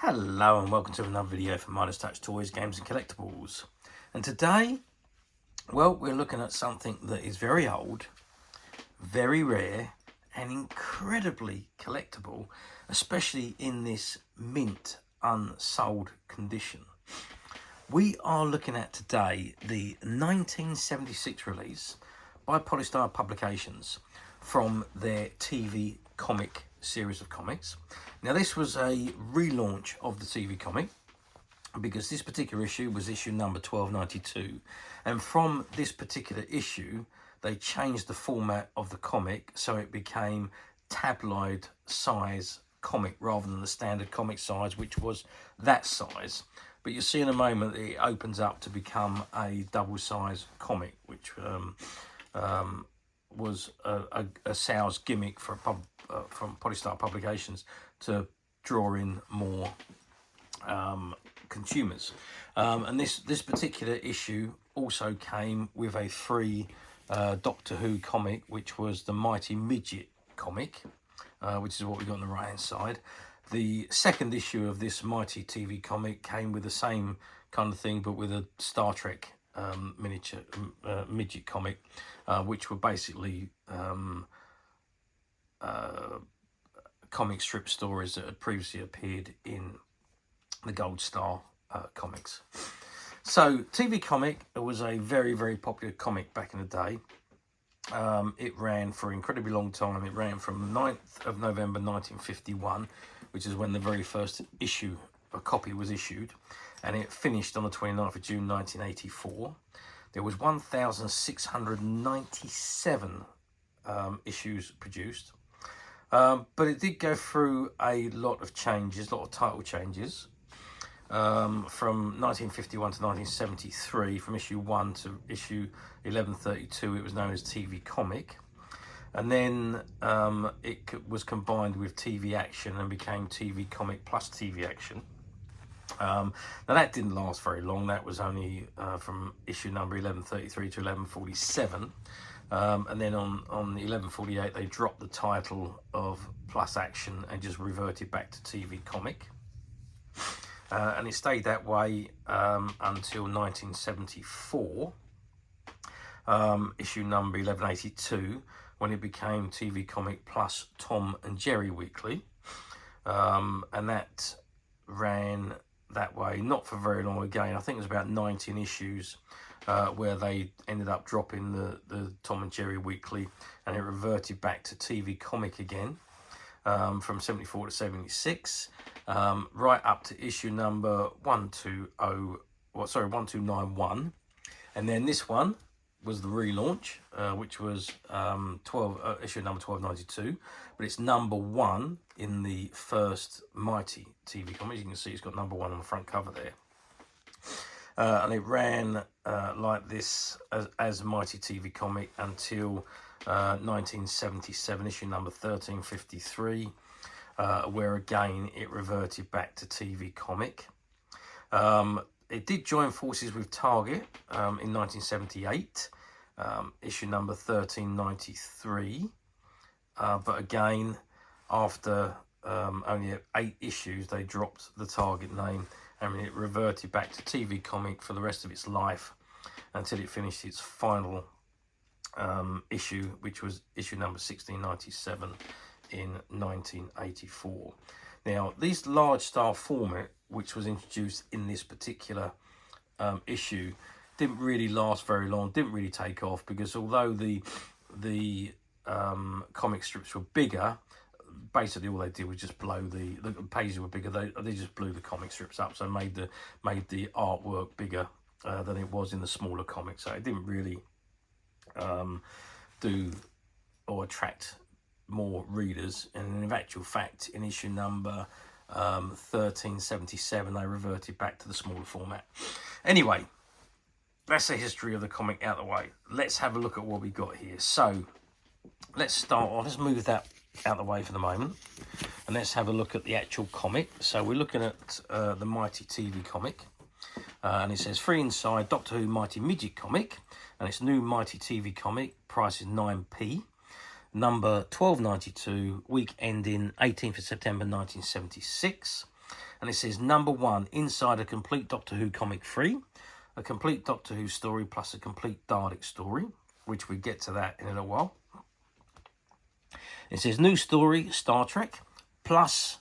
Hello and welcome to another video from Midas Touch Toys, Games and Collectibles. And today, well, we're looking at something that is very old, very rare and incredibly collectible, especially in this mint unsold condition. We are looking at today the 1976 release by Polystyle Publications from their TV comic series of comics. Now this was a relaunch of the TV comic because this particular issue was issue number 1292, and from this particular issue they changed the format of the comic so it became tabloid size comic rather than the standard comic size, which was that size. But you'll see in a moment that it opens up to become a double size comic, which was a sales gimmick for from Polystyle Publications to draw in more consumers. And this particular issue also came with a free Doctor Who comic, which was the Mighty Midget comic, which is what we got on the right hand side. The second issue of this Mighty TV comic came with the same kind of thing, but with a Star Trek miniature midget comic, which were basically comic strip stories that had previously appeared in the Gold Star comics. So TV comic was a very, very popular comic back in the day. It ran for an incredibly long time. It ran from the 9th of November 1951, which is when the very first issue, a copy, was issued, and it finished on the 29th of June 1984. There was 1,697 issues produced, but it did go through a lot of changes, a lot of title changes. From 1951 to 1973, from issue 1 to issue 1132, it was known as TV Comic. And then it was combined with TV Action and became TV Comic plus TV Action. Now that didn't last very long. That was only from issue number 1133 to 1147. And then on the 1148, they dropped the title of Plus Action and just reverted back to TV Comic. And it stayed that way until 1974, issue number 1182, when it became TV Comic plus Tom and Jerry Weekly. And that ran that way, not for very long again. I think it was about 19 issues where they ended up dropping the Tom and Jerry Weekly, and it reverted back to TV Comic again from 74 to 76. Right up to issue number 1291, and then this one was the relaunch, which was issue number 1292, but it's number 1 in the first Mighty TV comic. You can see it's got number 1 on the front cover there, and it ran like this as Mighty TV comic until 1977, issue number 1353. Where again it reverted back to TV Comic. It did join forces with Target in 1978, issue number 1393, but again after only 8 issues they dropped the Target name, and it reverted back to TV Comic for the rest of its life until it finished its final issue, which was issue number 1697 in 1984. Now, this large style format, which was introduced in this particular issue, didn't really last very long, didn't really take off, because although the comic strips were bigger, basically all they did was just blow the pages were bigger. They just blew the comic strips up, so made the artwork bigger than it was in the smaller comics. So it didn't really do or attract more readers, and in actual fact in issue number 1377 they reverted back to the smaller format. Anyway, that's the history of the comic out of the way. Let's have a look at what we got here. So let's start off, let's move that out of the way for the moment, and let's have a look at the actual comic. So we're looking at the Mighty TV comic, and it says free inside Doctor Who Mighty Midget comic, and it's new Mighty TV comic, price is 9p. Number 1292, week ending 18th of September 1976. And it says number 1, inside a complete Doctor Who comic free, a complete Doctor Who story plus a complete Dalek story, which we get to that in a little while. It says new story, Star Trek, plus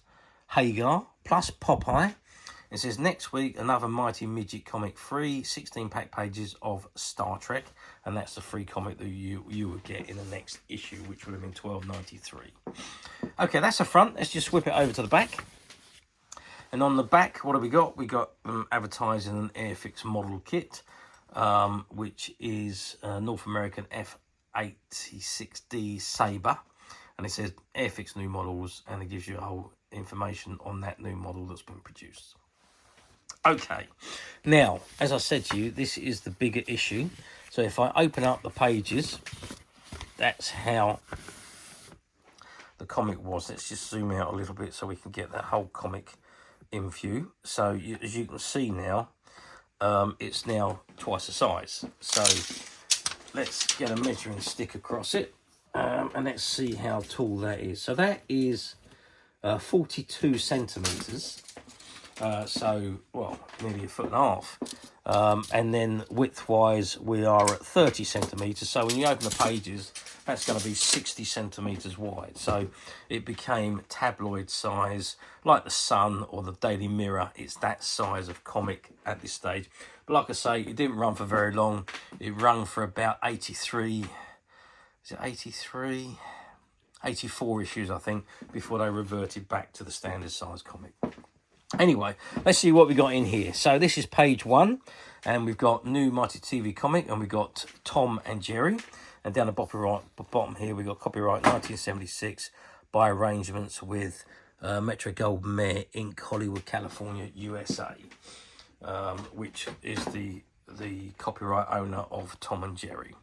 Hagar, plus Popeye. It says next week, another Mighty Midget comic free, 16-pack pages of Star Trek. And that's the free comic that you would get in the next issue, which would have been $12.93. Okay, that's the front. Let's just whip it over to the back. And on the back, what have we got? We got advertising an Airfix model kit, which is North American F86D Sabre. And it says Airfix new models, and it gives you whole information on that new model that's been produced. Okay, now, as I said to you, this is the bigger issue. So if I open up the pages, that's how the comic was. Let's just zoom out a little bit so we can get that whole comic in view. So as you can see now, it's now twice the size. So let's get a measuring stick across it, and let's see how tall that is. So that is 42 centimeters. So, well, nearly 1.5 feet. And then width-wise, we are at 30 centimeters. So when you open the pages, that's going to be 60 centimeters wide. So it became tabloid size, like the Sun or the Daily Mirror. It's that size of comic at this stage. But like I say, it didn't run for very long. It ran for about 83, is it 83? 84 issues, I think, before they reverted back to the standard size comic. Anyway, let's see what we got in here. So this is page 1, and we've got new Mighty TV comic, and we've got Tom and Jerry. And down the bottom here, we've got copyright 1976 by arrangements with Metro Goldwyn Mayer Inc., Hollywood, California, USA, which is the copyright owner of Tom and Jerry.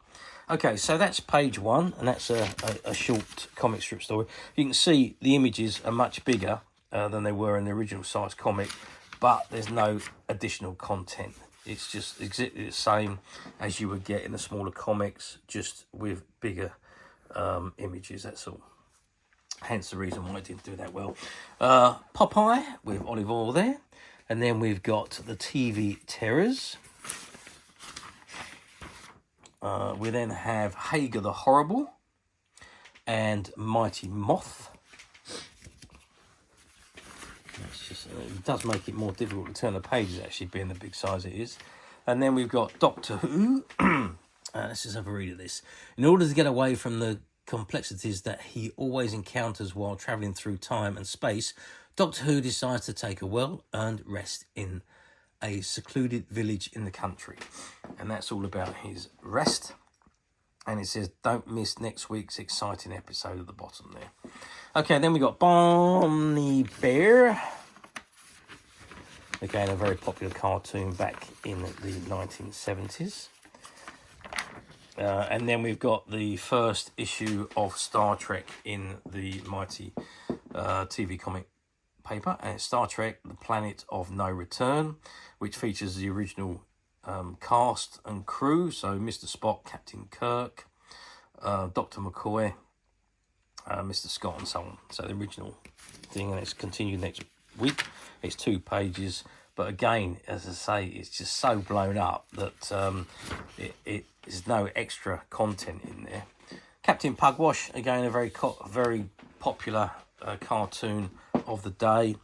Okay, so that's page 1, and that's a short comic strip story. You can see the images are much bigger than they were in the original size comic, but there's no additional content. It's just exactly the same as you would get in the smaller comics, just with bigger images, that's all. Hence the reason why it didn't do that well. Popeye with olive oil there. And then we've got the TV Terrors. We then have Hagar the Horrible and Mighty Moth. It does make it more difficult to turn the pages, actually, being the big size it is. And then we've got Doctor Who. Let's just have a read of this. In order to get away from the complexities that he always encounters while travelling through time and space, Doctor Who decides to take a well-earned rest in a secluded village in the country. And that's all about his rest. And it says, don't miss next week's exciting episode at the bottom there. Okay, then we got Barney Bear. Again, a very popular cartoon back in the 1970s. And then we've got the first issue of Star Trek in the Mighty TV comic paper. And it's Star Trek, The Planet of No Return, which features the original cast and crew. So Mr. Spock, Captain Kirk, Dr. McCoy, Mr. Scott, and so on. So the original thing, and it's continued next week. It's 2 pages, but again, as I say, it's just so blown up that there's no extra content in there. Captain Pugwash, again, a very popular cartoon of the day.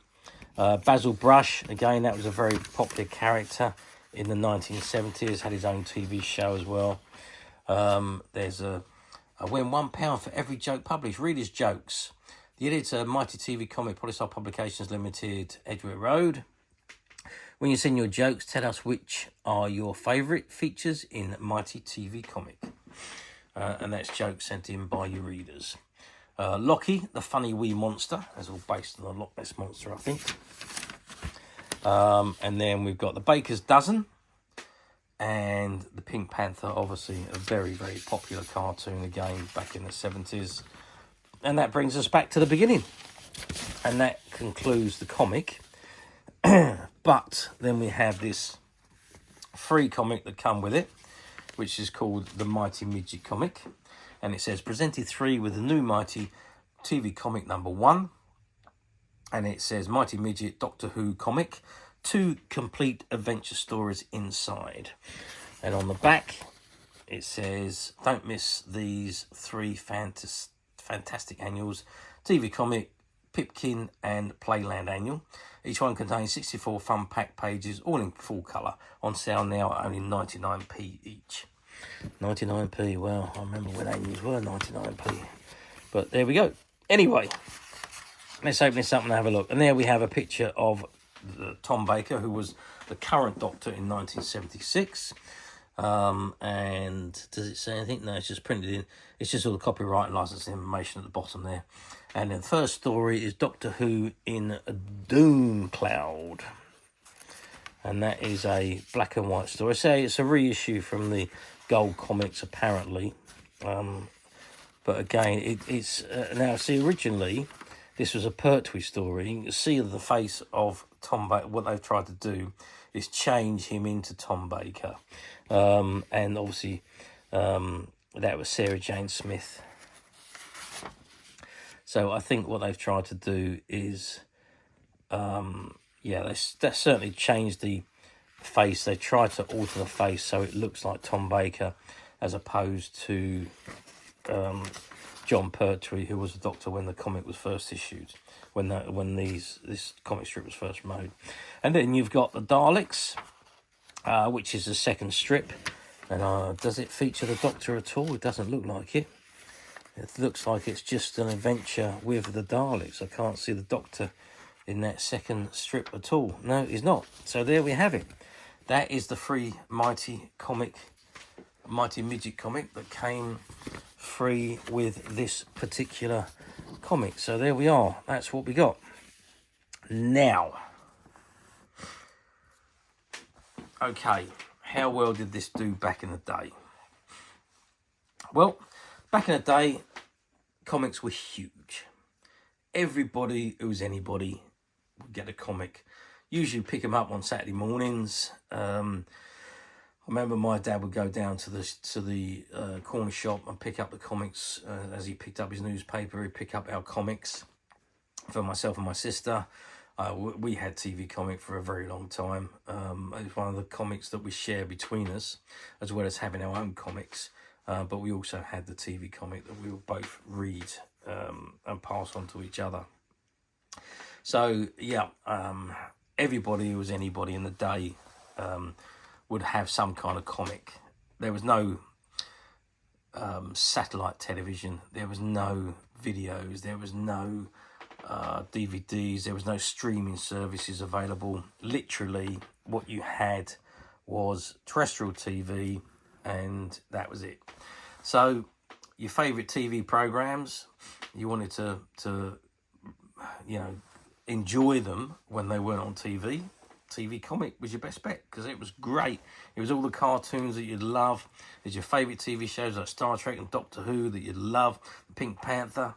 Basil Brush, again, that was a very popular character in the 1970s, had his own TV show as well. There's a win £1 for every joke published. Readers' jokes. The editor, Mighty TV Comic, Polystyle Publications Limited, Edgware Road. When you send your jokes, tell us which are your favourite features in Mighty TV Comic. And that's jokes sent in by your readers. Lochy, the funny wee monster. That's all based on the Loch Ness Monster, I think. And then we've got the Baker's Dozen. And the Pink Panther, obviously a very, very popular cartoon again back in the 70s. And that brings us back to the beginning. And that concludes the comic. But then we have this free comic that come with it, which is called the Mighty Midget comic. And it says, presented 3 with the new Mighty TV comic number 1. And it says Mighty Midget Doctor Who Comic, 2 complete adventure stories inside. And on the back, it says, don't miss these 3 fantastic annuals, TV Comic, Pipkin and Playland Annual. Each one contains 64 fun pack pages, all in full colour, on sale now at only 99p each. 99p, well, I remember when annuals were 99p. But there we go. Anyway, let's open this up and have a look. And there we have a picture of Tom Baker, who was the current Doctor in 1976. And does it say anything? No, it's just printed in. It's just all the copyright and licensing information at the bottom there. And the first story is Doctor Who in Doom Cloud. And that is a black and white story. Say it's a reissue from the Gold Comics, apparently. But again, it's now, see, originally this was a Pertwee story. You can see the face of Tom Baker. What they've tried to do is change him into Tom Baker. And obviously, that was Sarah Jane Smith. So I think what they've tried to do is, yeah, they certainly changed the face. They tried to alter the face so it looks like Tom Baker, as opposed to John Pertwee, who was the Doctor when the comic was first issued, when this comic strip was first made. And then you've got the Daleks, which is the second strip. And does it feature the Doctor at all? It doesn't look like it. It looks like it's just an adventure with the Daleks. I can't see the Doctor in that second strip at all. No, he's not. So there we have it. That is the free Mighty Midget comic that came free with this particular comic. So there we are. That's what we got. Now, okay, how well did this do back in the day? Well, back in the day, comics were huge. Everybody who was anybody would get a comic. Usually pick them up on Saturday mornings. I remember my dad would go down to the corner shop and pick up the comics. As he picked up his newspaper, he'd pick up our comics for myself and my sister. We had TV Comic for a very long time. It was one of the comics that we shared between us, as well as having our own comics. But we also had the TV Comic that we would both read and pass on to each other. So, yeah, everybody who was anybody in the day would have some kind of comic. There was no satellite television. There was no videos. There was no DVDs. There was no streaming services available. Literally, what you had was terrestrial TV, and that was it. So your favourite TV programmes, you wanted to enjoy them when they weren't on TV. TV Comic was your best bet, because it was great. It was all the cartoons that you'd love. There's your favourite TV shows like Star Trek and Doctor Who that you'd love, Pink Panther,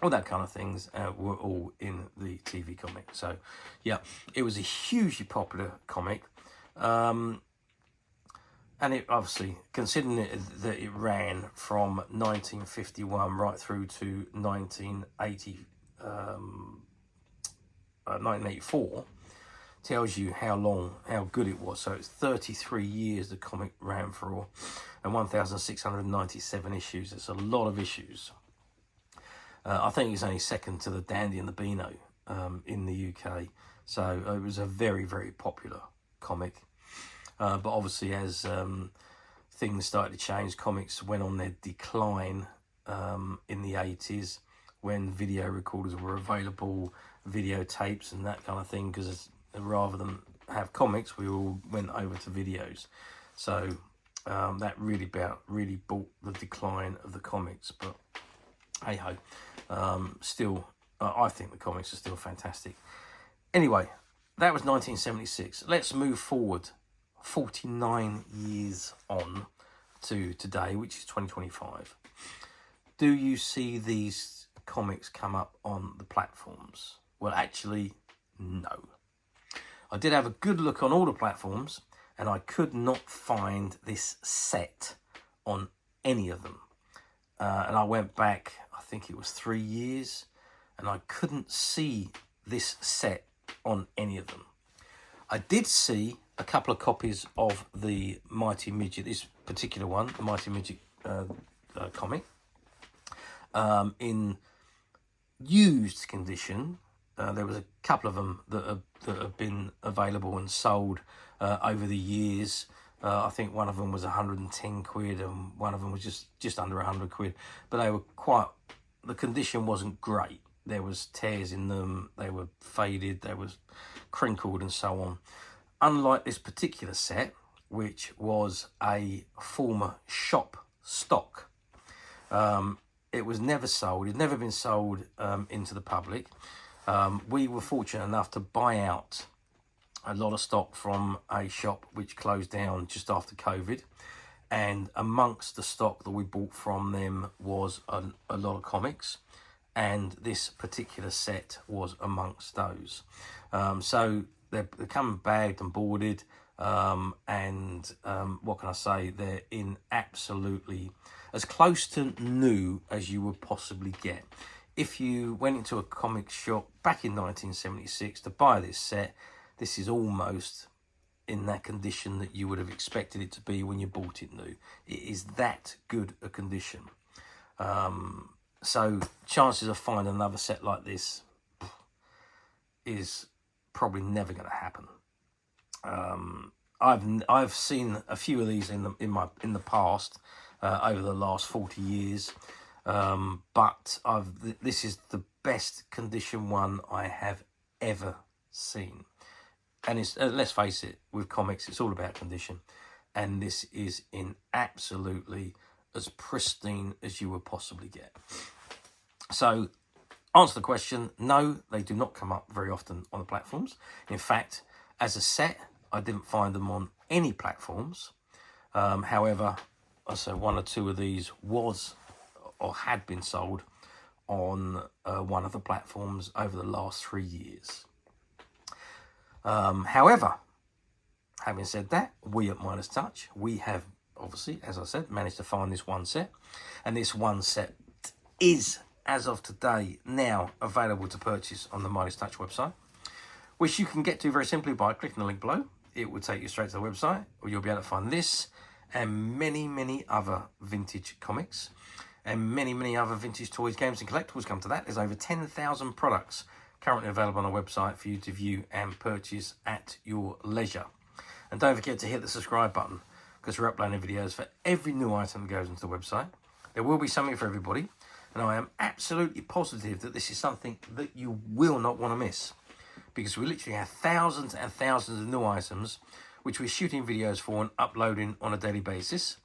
all that kind of things were all in the TV Comic. So, yeah, it was a hugely popular comic. And it obviously, considering that it ran from 1951 right through to 1984, tells you how good it was. So it's 33 years the comic ran for, and 1,697 issues. It's a lot of issues. I think it's only second to the Dandy and the Beano in the UK. So it was a very, very popular comic. But obviously, as things started to change, comics went on their decline in the 80s, when video recorders were available, videotapes and that kind of thing, because rather than have comics, we all went over to videos. So that really brought the decline of the comics. But hey ho, still, I think the comics are still fantastic. Anyway, that was 1976. Let's move forward 49 years on to today, which is 2025. Do you see these comics come up on the platforms? Well, actually, no. I did have a good look on all the platforms, and I could not find this set on any of them. And I went back, I think it was 3 years, and I couldn't see this set on any of them. I did see a couple of copies of the Mighty Midget, this particular one, the Mighty Midget comic, in used condition. There was a couple of them that have been available and sold over the years. I think one of them was 110 quid and one of them was just under 100 quid. But they were quite, the condition wasn't great. There was tears in them, they were faded, they was crinkled and so on. Unlike this particular set, which was a former shop stock. It was never sold, it's never been sold into the public. We were fortunate enough to buy out a lot of stock from a shop which closed down just after COVID, and amongst the stock that we bought from them was a lot of comics, and this particular set was amongst those. So they come bagged and boarded, and what can I say, they're in absolutely as close to new as you would possibly get. If you went into a comic shop back in 1976 to buy this set, this is almost in that condition that you would have expected it to be when you bought it new. It is that good a condition. So chances of finding another set like this is probably never going to happen. I've seen a few of these in the past over the last 40 years. But this is the best condition one I have ever seen. And it's, let's face it, with comics, it's all about condition. And this is in absolutely as pristine as you would possibly get. So, answer the question, no, they do not come up very often on the platforms. In fact, as a set, I didn't find them on any platforms. However, I say one or two of these was or had been sold on one of the platforms over the last 3 years. However, having said that, we at Midas Touch, we have obviously, as I said, managed to find this one set, and this one set is, as of today, now available to purchase on the Midas Touch website, which you can get to very simply by clicking the link below. It will take you straight to the website, where you'll be able to find this and many other vintage comics and many other vintage toys, games and collectibles. Come to that. There's over 10,000 products currently available on the website for you to view and purchase at your leisure. And don't forget to hit the subscribe button, because we're uploading videos for every new item that goes into the website. There will be something for everybody, and I am absolutely positive that this is something that you will not want to miss, because we literally have thousands and thousands of new items which we're shooting videos for and uploading on a daily basis.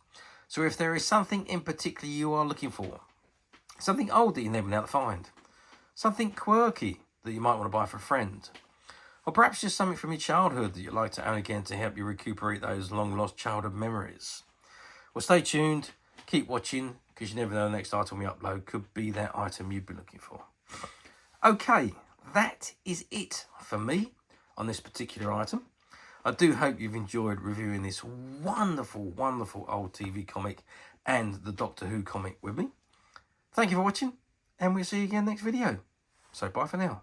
So if there is something in particular you are looking for, something old that you've never been able to find, something quirky that you might want to buy for a friend, or perhaps just something from your childhood that you'd like to own again to help you recuperate those long lost childhood memories, well, stay tuned, keep watching, because you never know the next item we upload could be that item you've been looking for. Okay, that is it for me on this particular item. I do hope you've enjoyed reviewing this wonderful old TV comic and the Doctor Who comic with me. Thank you for watching, and we'll see you again next video. So bye for now.